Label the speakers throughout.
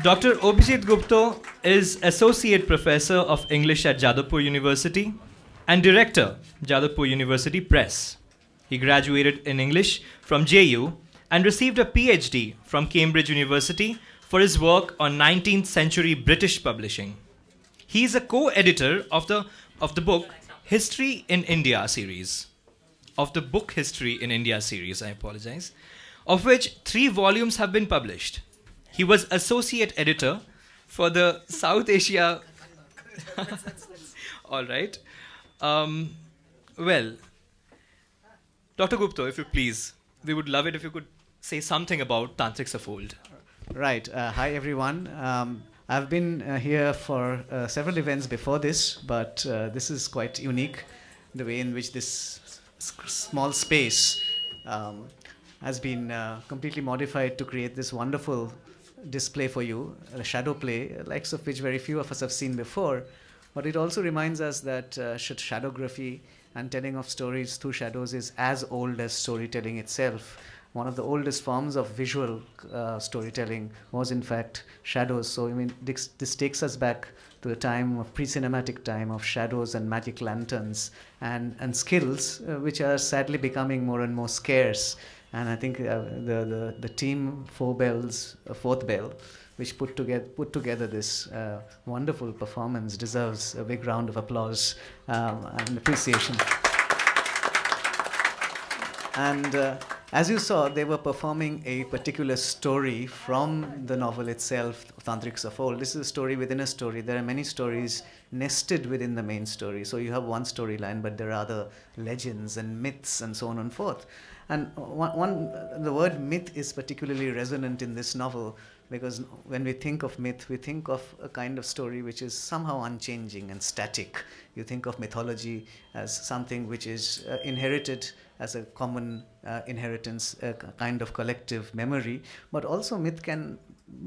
Speaker 1: Dr. Obhijit Gupta is Associate Professor of English at Jadavpur University and Director, Jadavpur University Press. He graduated in English from JU and received a PhD from Cambridge University for his work on 19th century British publishing. He is a co-editor of the book History in India series. Of the book History in India series, I apologize, of which 3 volumes have been published. He was associate editor for the South Asia. All right. Well, Dr. Gupta, if you please, we would love it if you could say something about Tantrics of Old.
Speaker 2: Right. Hi, everyone. I've been here for several events before this, but this is quite unique, the way in which this small space has been completely modified to create this wonderful display for you, a shadow play, likes of which very few of us have seen before. But it also reminds us that shadowgraphy and telling of stories through shadows is as old as storytelling itself. One of the oldest forms of visual storytelling was in fact shadows. So I mean, this takes us back to the time of pre-cinematic time of shadows and magic lanterns and skills, which are sadly becoming more and more scarce. And I think the team Fourth Bell, which put together this wonderful performance, deserves a big round of applause and appreciation. And as you saw, they were performing a particular story from the novel itself, Tantrics of Old. This is a story within a story. There are many stories nested within the main story. So you have one storyline, but there are other legends and myths and so on and forth. And the word myth is particularly resonant in this novel because when we think of myth, we think of a kind of story which is somehow unchanging and static. You think of mythology as something which is inherited as a common inheritance, a kind of collective memory, but also myth can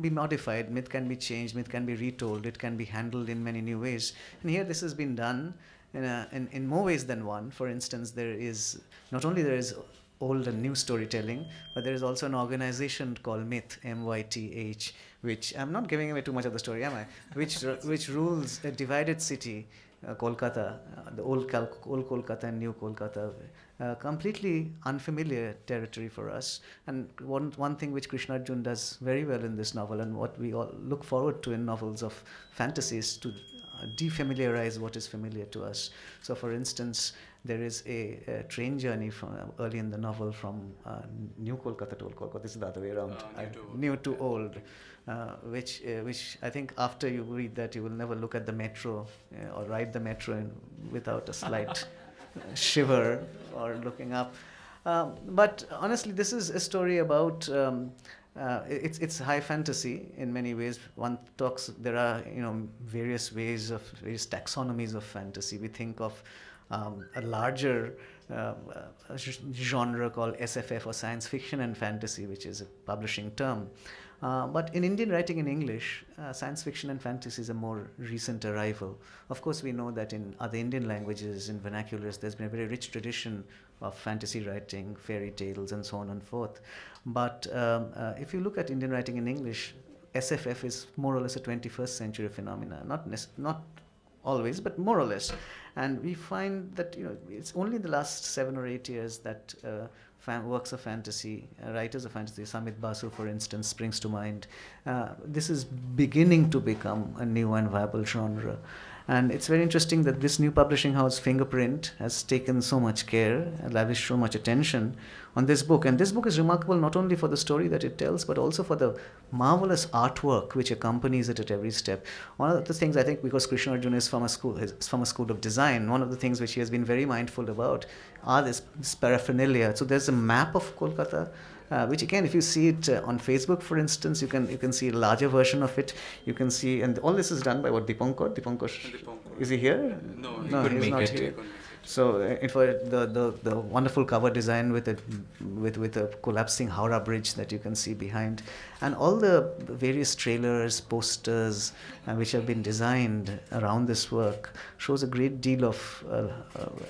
Speaker 2: be modified, myth can be changed, myth can be retold, it can be handled in many new ways. And here this has been done in more ways than one. For instance, there is old and new storytelling, but there is also an organization called Myth, MYTH, which I'm not giving away too much of the story, am I? Which rules a divided city, Kolkata, the old Kolkata and new Kolkata, completely unfamiliar territory for us. And one thing which Krishnarjun does very well in this novel, and what we all look forward to in novels of fantasy, is to defamiliarize what is familiar to us. So, for instance, there is a train journey from early in the novel from New Kolkata to Old Kolkata. This is the other way around. New to old, which I think after you read that, you will never look at the metro or ride the metro without a slight shiver or looking up. But honestly, this is a story about. It's high fantasy in many ways. There are various taxonomies of fantasy. We think of a larger genre called SFF, or science fiction and fantasy, which is a publishing term. But in Indian writing in English, science fiction and fantasy is a more recent arrival. Of course, we know that in other Indian languages, in vernaculars, there's been a very rich tradition of fantasy writing, fairy tales, and so on and forth. But if you look at Indian writing in English, SFF is more or less a 21st century phenomena. Not always, but more or less. And we find that it's only in the last 7 or 8 years that works of fantasy, writers of fantasy, Samit Basu, for instance, springs to mind. This is beginning to become a new and viable genre. And it's very interesting that this new publishing house, Fingerprint, has taken so much care and lavished so much attention on this book. And this book is remarkable not only for the story that it tells, but also for the marvelous artwork which accompanies it at every step. One of the things, I think, because Krishnarjun is from a school of design, one of the things which he has been very mindful about are this paraphernalia. So there's a map of Kolkata, which again, if you see it on Facebook, for instance, you can see a larger version of it. You can see, and all this is done by what, Dipankar? Is he here?
Speaker 1: No,
Speaker 2: he's not here. So for the wonderful cover design with a collapsing Howrah Bridge that you can see behind, and all the various trailers, posters, which have been designed around this work, shows a great deal of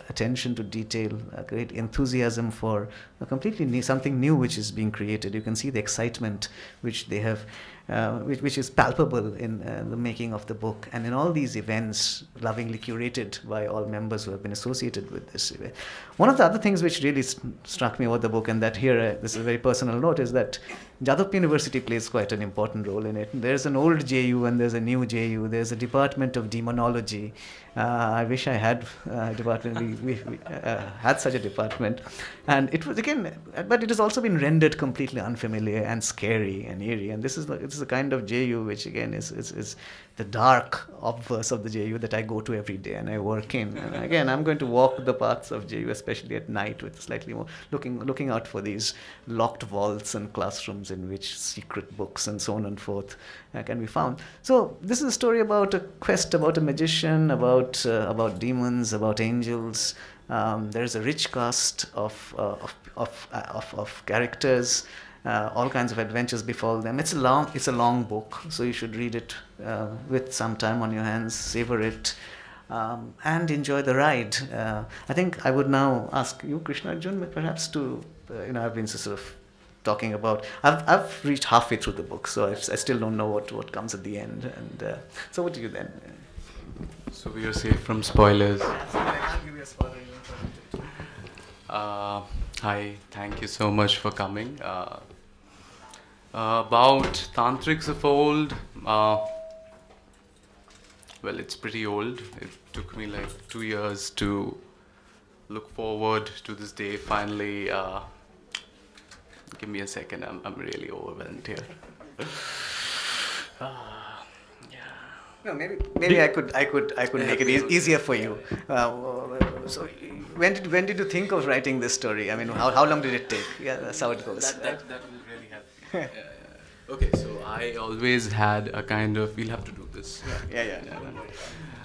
Speaker 2: attention to detail, a great enthusiasm for a completely new, something new which is being created. You can see the excitement which they have which is palpable in the making of the book and in all these events lovingly curated by all members who have been associated with this event. One of the other things which really struck me about the book, and that here, this is a very personal note, is that Jadavpur University plays quite an important role in it. There's an old JU and there's a new JU. There's a department of demonology. I wish I had a department. We had such a department. And it was, again, but it has also been rendered completely unfamiliar and scary and eerie. And this is the kind of JU which, again, is the dark obverse of the JU that I go to every day and I work in. And again, I'm going to walk the paths of JU, especially at night, with slightly more looking out for these locked vaults and classrooms in which secret books and so on and forth can be found. So this is a story about a quest, about a magician, about demons, about angels. There's a rich cast of characters. All kinds of adventures befall them. It's a long book, so you should read it with some time on your hands, savor it, and enjoy the ride. I think I would now ask you, Krishnarjun, perhaps to, I've been sort of talking about. I've reached halfway through the book, so I still don't know what comes at the end. And so, what do you then?
Speaker 3: So we are safe from spoilers.
Speaker 2: I can't give you a spoiler.
Speaker 3: Hi, thank you so much for coming. About Tantrics of Old, well, it's pretty old. It took me like 2 years to look forward to this day. Finally, give me a second. I'm really overwhelmed here.
Speaker 2: No, maybe I could make it easier for you. So, when did you think of writing this story? I mean, how long did it take? Yeah, that's how it goes.
Speaker 3: That will really help. Okay, so I always had a kind of. We'll have to do this.
Speaker 2: Yeah.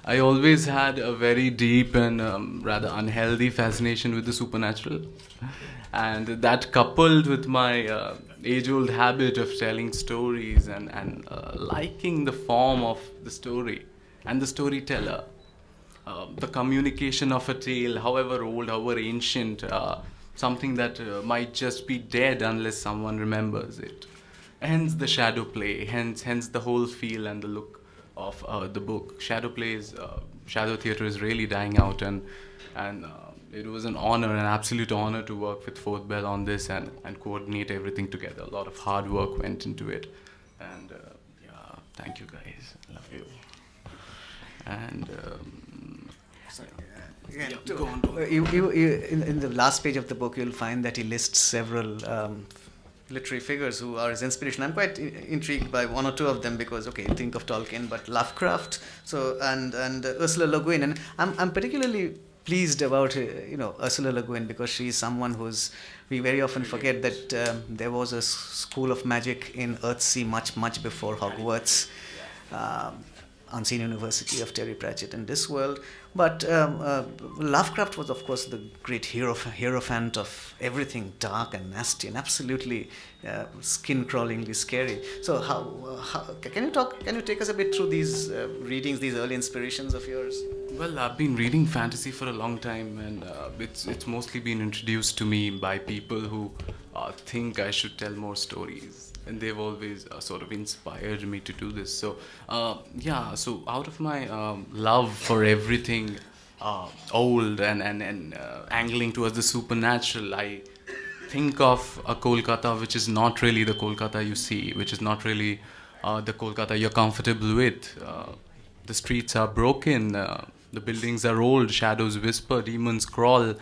Speaker 3: I always had a very deep and rather unhealthy fascination with the supernatural, and that coupled with my age-old habit of telling stories and liking the form of the story and the storyteller, the communication of a tale, however old, however ancient, something that might just be dead unless someone remembers it. Hence the shadow play, hence the whole feel and the look of the book. Shadow theatre is really dying out, and it was an honor, an absolute honor to work with Fourth Bell on this and coordinate everything together. A lot of hard work went into it, and thank you guys, love you. And go on.
Speaker 2: In the last page of the book, you'll find that he lists several literary figures who are his inspiration. I'm quite intrigued by one or two of them because, okay, think of Tolkien, but Lovecraft, so and Ursula Le Guin, and I'm particularly pleased about Ursula Le Guin because she's someone we very often forget that there was a school of magic in Earthsea much before Hogwarts. Unseen University of Terry Pratchett in this world. But Lovecraft was, of course, the great hierophant of everything dark and nasty and absolutely skin-crawlingly scary. So how can you take us a bit through these readings, these early inspirations of yours?
Speaker 3: Well, I've been reading fantasy for a long time, and it's mostly been introduced to me by people who think I should tell more stories. And they've always sort of inspired me to do this. So, so out of my love for everything old and angling towards the supernatural, I think of a Kolkata which is not really the Kolkata you see, which is not really the Kolkata you're comfortable with. The streets are broken, the buildings are old, shadows whisper, demons crawl.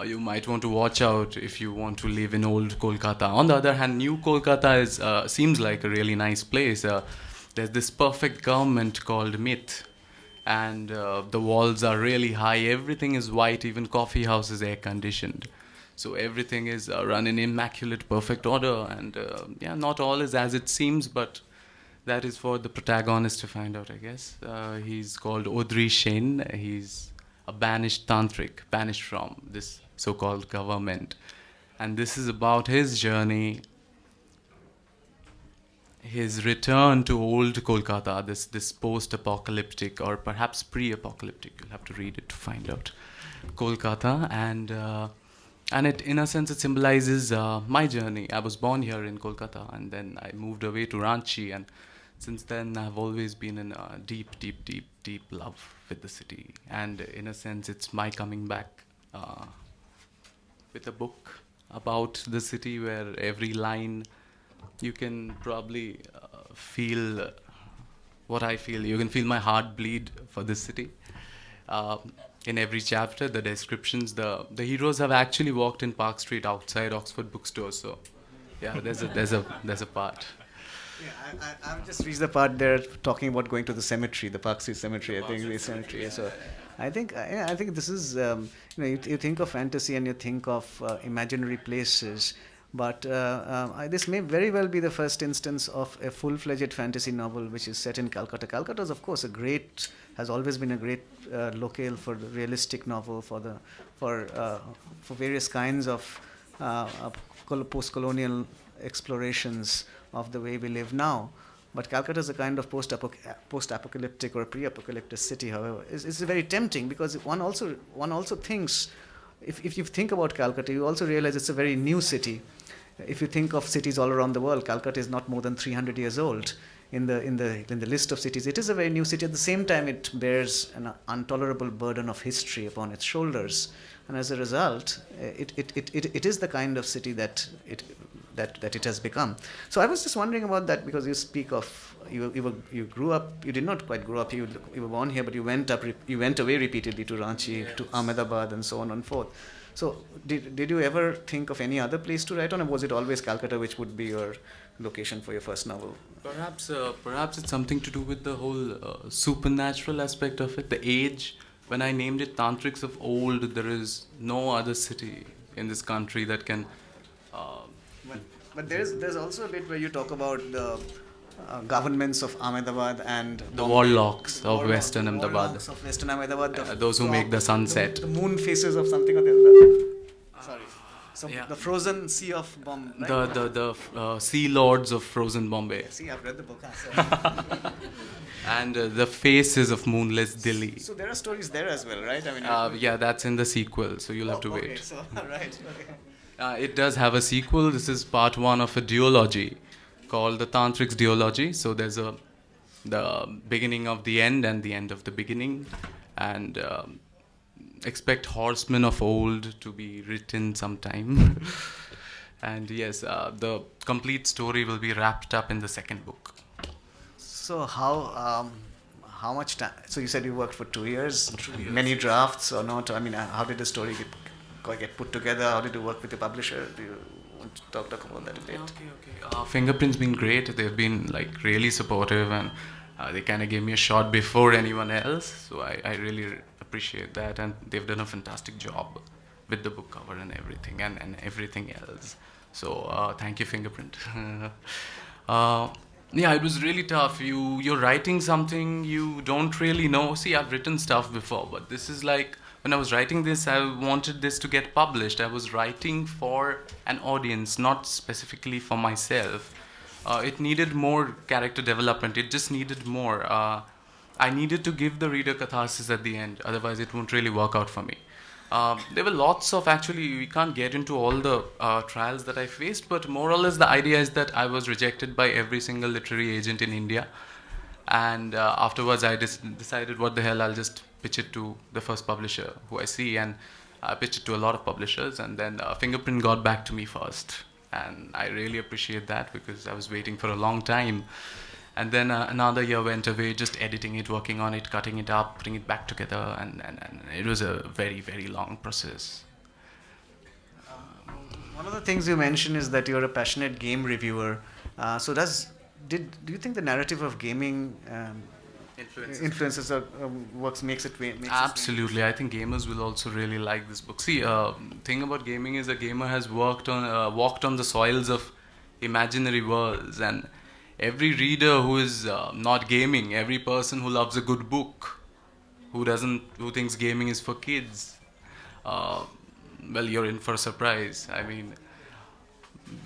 Speaker 3: You might want to watch out if you want to live in old Kolkata. On the other hand, new Kolkata seems like a really nice place. There's this perfect government called Myth, and the walls are really high. Everything is white, even coffee house is air conditioned. So everything is run in immaculate, perfect order. And not all is as it seems, but that is for the protagonist to find out, I guess. He's called Audrey Shane. He's a banished tantric, banished from this so-called government. And this is about his journey, his return to old Kolkata, this post-apocalyptic or perhaps pre-apocalyptic, you'll have to read it to find out, Kolkata. And And it, in a sense, it symbolizes my journey. I was born here in Kolkata, and then I moved away to Ranchi, and since then I've always been in a deep, deep, deep, deep love with the city. And in a sense, it's my coming back with a book about the city, where every line you can probably feel what I feel. You can feel my heart bleed for this city. In every chapter, the descriptions, the heroes have actually walked in Park Street outside Oxford Bookstore. So, yeah, there's a part.
Speaker 2: Yeah, I've just reached the part there talking about going to the cemetery, the Park Street Cemetery. I think the cemetery. So, I think I think this is you think of fantasy and you think of imaginary places, but this may very well be the first instance of a full-fledged fantasy novel which is set in Calcutta. Calcutta is, of course, has always been a great locale for the realistic novel, for various kinds of post-colonial explorations of the way we live now. But Calcutta is a kind of post-apocalyptic or pre-apocalyptic city, however. It's very tempting because one also thinks, if you think about Calcutta, you also realize it's a very new city. If you think of cities all around the world, Calcutta is not more than 300 years old. In the list of cities, it is a very new city. At the same time, it bears an intolerable burden of history upon its shoulders, and as a result, it is the kind of city that it has become. So I was just wondering about that, because you speak of you grew up. You did not quite grow up. You were born here, but you went away repeatedly to Ranchi, to Ahmedabad, and so on and forth. So did you ever think of any other place to write on, or was it always Calcutta which would be your location for your first novel?
Speaker 3: Perhaps it's something to do with the whole supernatural aspect of it. The age, when I named it Tantrics of Old, there is no other city in this country that can.
Speaker 2: But there's also a bit where you talk about the governments of Ahmedabad and
Speaker 3: The warlocks of Western Ahmedabad.
Speaker 2: Warlocks of Western Ahmedabad.
Speaker 3: Those who make the sunset.
Speaker 2: The moon faces of something or the other. Sorry. So
Speaker 3: Yeah.
Speaker 2: the frozen sea of Bombay. Right?
Speaker 3: The sea lords of frozen Bombay.
Speaker 2: See, I've read the book. So.
Speaker 3: And the faces of moonless Delhi.
Speaker 2: So there are stories there as well, right? I mean,
Speaker 3: Yeah, that's in the sequel, so you'll have to
Speaker 2: okay,
Speaker 3: wait.
Speaker 2: so right. Okay.
Speaker 3: It does have a sequel. This is part one of a duology called the Tantrics duology. So there's the beginning of the end and the end of the beginning, and expect Horsemen of Old to be written sometime. And yes, the complete story will be wrapped up in the second book.
Speaker 2: So how much time? So you said you worked for 2 years. Many drafts or not? I mean, how did the story get put together? How did you work with the publisher? Do you want to talk about that a bit?
Speaker 3: Okay. Fingerprint's been great. They've been like really supportive, and they kind of gave me a shot before anyone else. So I really appreciate that, and they've done a fantastic job with the book cover and everything, and everything else. So thank you, Fingerprint. Yeah, it was really tough. You're writing something you don't really know. See, I've written stuff before, but this is like, when I was writing this, I wanted this to get published. I was writing for an audience, not specifically for myself. It needed more character development. It just needed more. I needed to give the reader catharsis at the end. Otherwise, it won't really work out for me. There were lots of, actually, we can't get into all the trials that I faced, but more or less the idea is that I was rejected by every single literary agent in India. And afterwards, I decided, what the hell, I'll just pitch it to the first publisher who I see, and I pitched it to a lot of publishers, and then Fingerprint got back to me first. And I really appreciate that, because I was waiting for a long time. And then another year went away, just editing it, working on it, cutting it up, putting it back together, and it was a very, very long process.
Speaker 2: One of the things you mentioned is that you're a passionate game reviewer. So do you think the narrative of gaming influences or makes it
Speaker 3: Absolutely. I think gamers will also really like this book. See, thing about gaming is a gamer has walked on the soils of imaginary worlds, and every reader who is not gaming, every person who loves a good book, who thinks gaming is for kids, well, you're in for a surprise. I mean,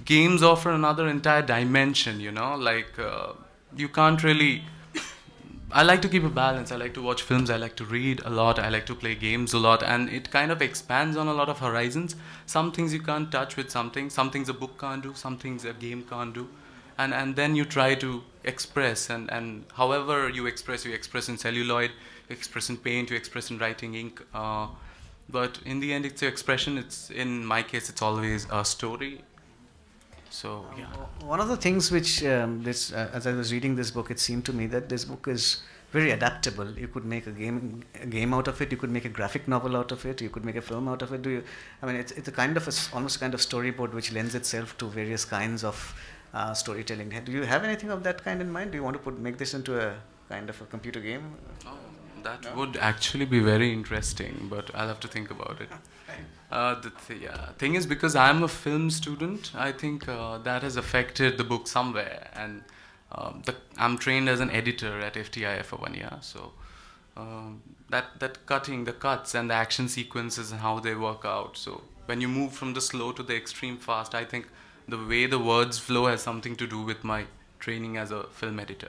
Speaker 3: games offer another entire dimension, like you can't really I like to keep a balance. I like to watch films. I like to read a lot. I like to play games a lot, and it kind of expands on a lot of horizons. Some things you can't touch with something. Some things a book can't do. Some things a game can't do, and then you try to express, and however you express in celluloid, you express in paint, you express in writing ink. But in the end, it's your expression. It's in my case, it's always a story. So yeah.
Speaker 2: One of the things which as I was reading this book, it seemed to me that this book is very adaptable. You could make a game out of it. You could make a graphic novel out of it. You could make a film out of it. I mean, it's a kind of almost a kind of storyboard which lends itself to various kinds of storytelling. Do you have anything of that kind in mind? Do you want to make this into a kind of a computer game?
Speaker 3: Oh, that would actually be very interesting, but I'll have to think about it. The thing is, because I'm a film student, I think that has affected the book somewhere. And I'm trained as an editor at FTIF for 1 year, so that cutting, the cuts and the action sequences and how they work out. So when you move from the slow to the extreme fast, I think the way the words flow has something to do with my training as a film editor.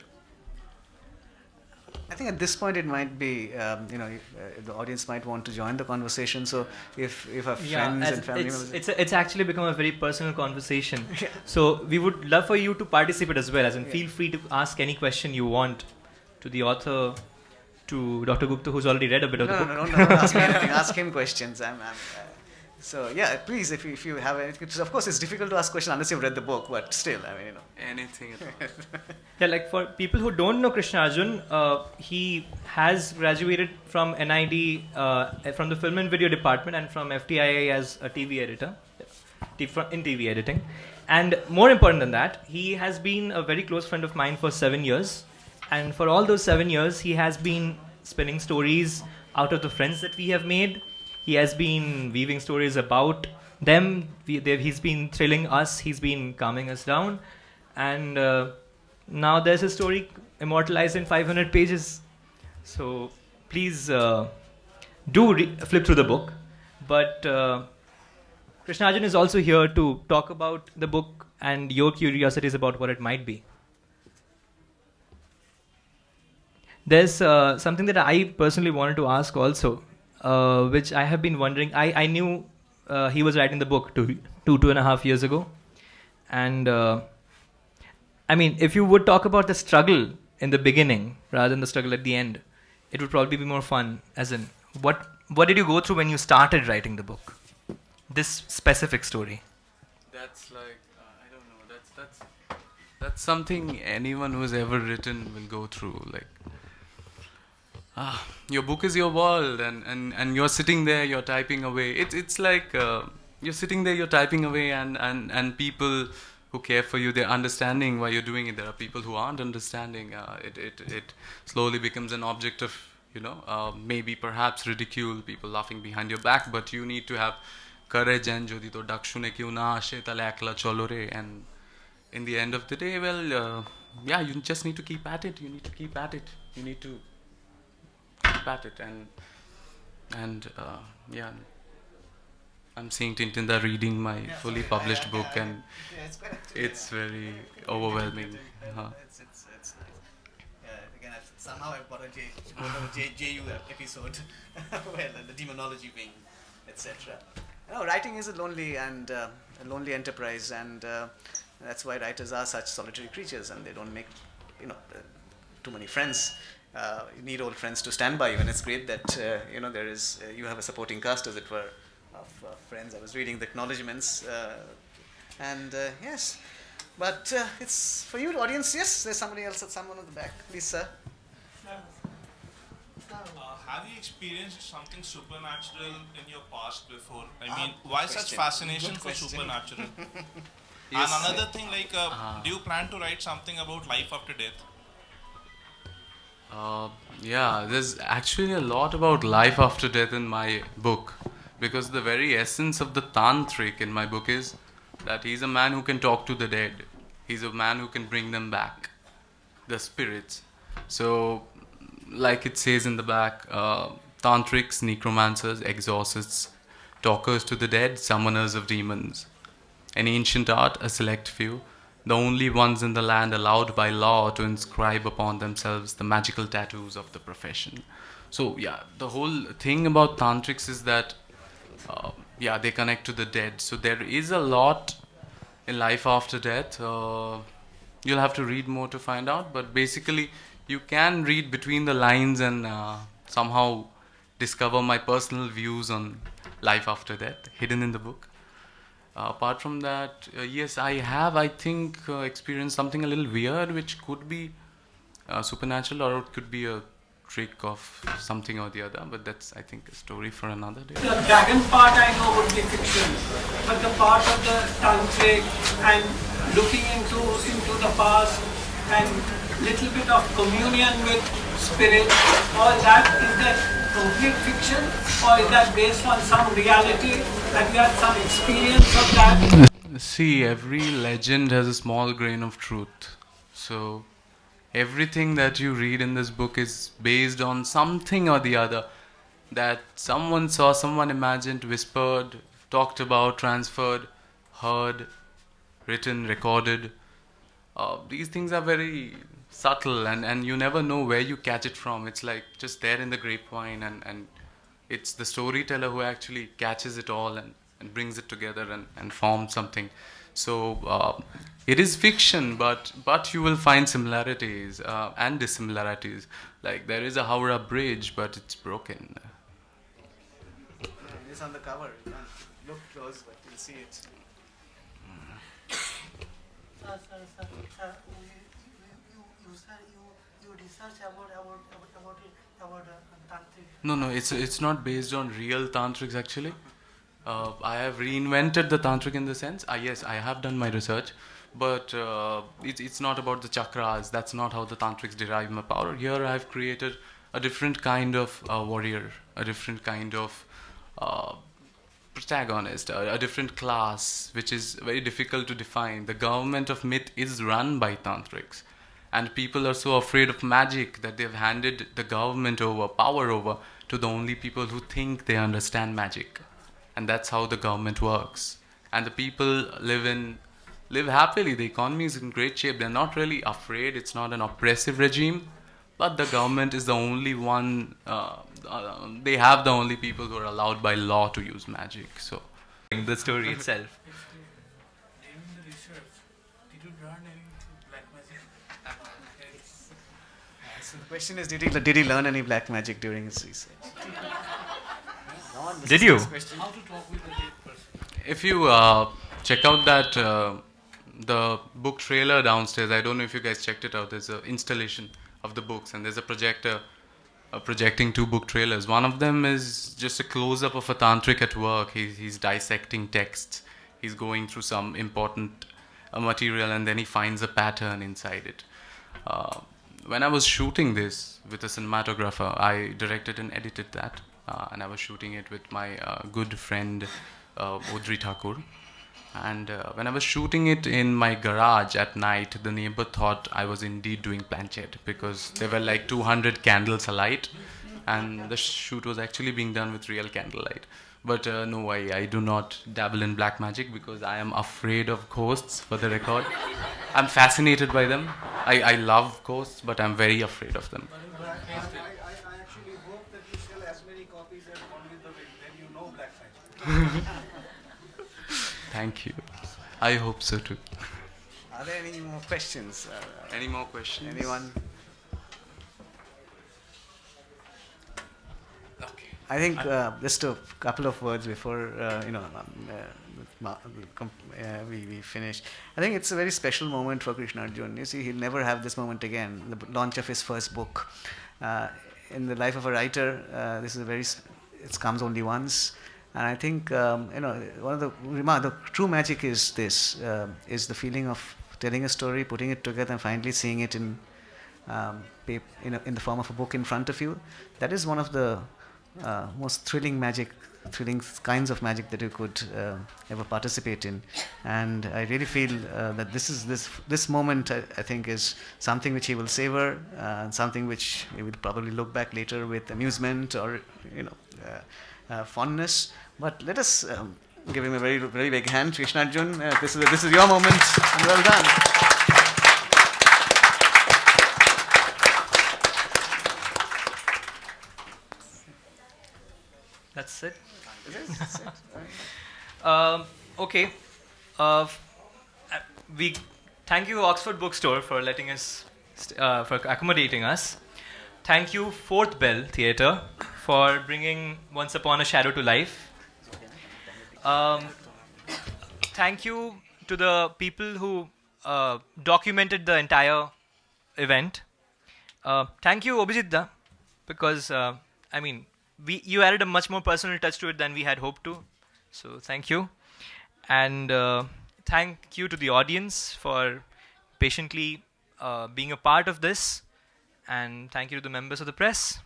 Speaker 2: I think at this point it might be, the audience might want to join the conversation. So if our friends and family members...
Speaker 1: It's actually become a very personal conversation. Yeah. So we would love for you to participate as well. As in, feel free to ask any question you want to the author, to Dr. Gupta, who's already read a bit of the book.
Speaker 2: No, don't ask me anything. Ask him questions. So yeah, please, if you have anything, of course it's difficult to ask questions unless you've read the book, but still, I mean,
Speaker 3: anything at all.
Speaker 1: Yeah, like for people who don't know Krishnarjun, he has graduated from NID, from the film and video department, and from FTIA as a TV editor, in TV editing. And more important than that, he has been a very close friend of mine for 7 years. And for all those 7 years, he has been spinning stories out of the friends that we have made. He has been weaving stories about them. He's been thrilling us. He's been calming us down. And now there's a story immortalized in 500 pages. So please flip through the book. But Krishnarjun is also here to talk about the book and your curiosities about what it might be. There's something that I personally wanted to ask also. Which I have been wondering. I knew he was writing the book 2.5 years ago. And I mean, if you would talk about the struggle in the beginning rather than the struggle at the end, it would probably be more fun. As in, what did you go through when you started writing the book? This specific story.
Speaker 3: That's like, I don't know, that's something anyone who's ever written will go through. Like, your book is your world, and you're sitting there, you're typing away. It's like you're sitting there, you're typing away, and people who care for you, they're understanding why you're doing it. There are people who aren't understanding. It slowly becomes an object of, maybe perhaps ridicule, people laughing behind your back, but you need to have courage, and jodi to dakshune kyun na ashe tale ekla cholo re. And in the end of the day, well, you just need to keep at it. You need to keep at it. You need to at it, and I'm seeing Tintinda reading my fully published book, and it's very overwhelming.
Speaker 2: It's nice. Again, somehow I've got a JU episode where the demonology wing, etc. Writing is a lonely enterprise, and that's why writers are such solitary creatures, and they don't make too many friends. You need old friends to stand by you, and it's great that there is you have a supporting cast, as it were, of friends. I was reading the acknowledgements, yes, but it's for you, audience. Yes, there's somebody else, someone at the back, please, sir.
Speaker 4: Have you experienced something supernatural in your past before? I mean, why such fascination for supernatural?
Speaker 3: Yes.
Speaker 4: And another thing, do you plan to write something about life after death?
Speaker 3: There's actually a lot about life after death in my book, because the very essence of the tantric in my book is that he's a man who can talk to the dead. He's a man who can bring them back, the spirits. So, like it says in the back, tantrics, necromancers, exorcists, talkers to the dead, summoners of demons. An ancient art, a select few, the only ones in the land allowed by law to inscribe upon themselves the magical tattoos of the profession. So yeah, the whole thing about tantrics is that yeah, they connect to the dead. So there is a lot in life after death. You'll have to read more to find out, but basically you can read between the lines and somehow discover my personal views on life after death hidden in the book. Apart from that, yes, I have, I think, experienced something a little weird, which could be supernatural, or it could be a trick of something or the other, but that's, I think, a story for another day.
Speaker 5: The dragon part I know would be fiction, but the part of the tantric and looking into the past and little bit of communion with spirit, all that, is that complete fiction, or is that based on some reality? Have you had some experience of that?
Speaker 3: See, every legend has a small grain of truth. So everything that you read in this book is based on something or the other that someone saw, someone imagined, whispered, talked about, transferred, heard, written, recorded. These things are very subtle, and you never know where you catch it from. It's like just there in the grapevine, and it's the storyteller who actually catches it all and brings it together and forms something. So it is fiction, but you will find similarities and dissimilarities. Like there is a Howrah Bridge, but it's broken.
Speaker 2: It's on the cover. You can't look close, but you'll see it.
Speaker 6: Sir, you research about tantric.
Speaker 3: No, it's not based on real tantrics actually. I have reinvented the tantric in the sense. Yes, I have done my research, but it's not about the chakras. That's not how the tantrics derive my power. Here I have created a different kind of warrior, a different kind of protagonist, a different class, which is very difficult to define. The government of myth is run by tantrics, and people are so afraid of magic that they've handed the government over, power over, to the only people who think they understand magic. And that's how the government works. And the people live happily. The economy is in great shape. They're not really afraid. It's not an oppressive regime. But the government is the only one, they have the only people who are allowed by law to use magic. So
Speaker 1: The story itself.
Speaker 6: During the research, did you learn any black magic?
Speaker 2: So the question is, did he learn any black magic during his research?
Speaker 1: Did you?
Speaker 6: How to talk with a dead person?
Speaker 3: if you check out that the book trailer downstairs, I don't know if you guys checked it out. There's an installation of the books, and there's a projector projecting two book trailers. One of them is just a close-up of a tantric at work. He's dissecting texts. He's going through some important material, and then he finds a pattern inside it. When I was shooting this with a cinematographer, I directed and edited that, and I was shooting it with my good friend Audrey Thakur. And when I was shooting it in my garage at night, the neighbor thought I was indeed doing planchette, because there were like 200 candles alight, and the shoot was actually being done with real candlelight. But no, I do not dabble in black magic because I am afraid of ghosts, for the record. I'm fascinated by them. I love ghosts, but I'm very afraid of them.
Speaker 6: I actually hope that you sell as many copies as only the way, then you know black magic.
Speaker 3: Thank you. I hope so too.
Speaker 2: Are there any more questions?
Speaker 3: Any more questions?
Speaker 2: Anyone?
Speaker 3: Okay.
Speaker 2: I think just a couple of words before we finish. I think it's a very special moment for Krishnarjun. You see, he'll never have this moment again. The launch of his first book. In the life of a writer, this is it comes only once. And I think one of the true magic is this: is the feeling of telling a story, putting it together, and finally seeing it in the form of a book in front of you. That is one of the most thrilling kinds of magic that you could ever participate in. And I really feel that this moment, I think, is something which he will savor, and something which he will probably look back later with amusement or fondness. But let us Give him a very, very big hand. Krishnarjun, this is your moment. Well done.
Speaker 1: That's it.
Speaker 2: That's it.
Speaker 1: Okay. Uh, we thank you, Oxford Bookstore, for letting us, for accommodating us. Thank you, Fourth Bell Theatre, for bringing Once Upon a Shadow to life. Thank you to the people who documented the entire event. Thank you, Obijitda, because you added a much more personal touch to it than we had hoped to. So thank you. And thank you to the audience for patiently being a part of this. And thank you to the members of the press.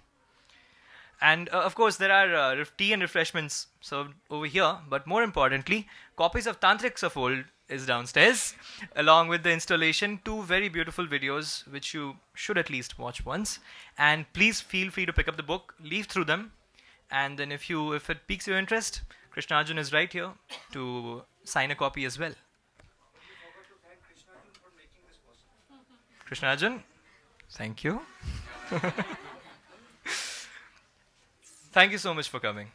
Speaker 1: And of course, there are tea and refreshments served over here. But more importantly, copies of Tantrics of Old is downstairs, along with the installation, 2 very beautiful videos, which you should at least watch once. And please feel free to pick up the book, leaf through them. And then if it piques your interest, Krishnarjun is right here to sign a copy as well. Krishnarjun, thank you. Thank you so much for coming.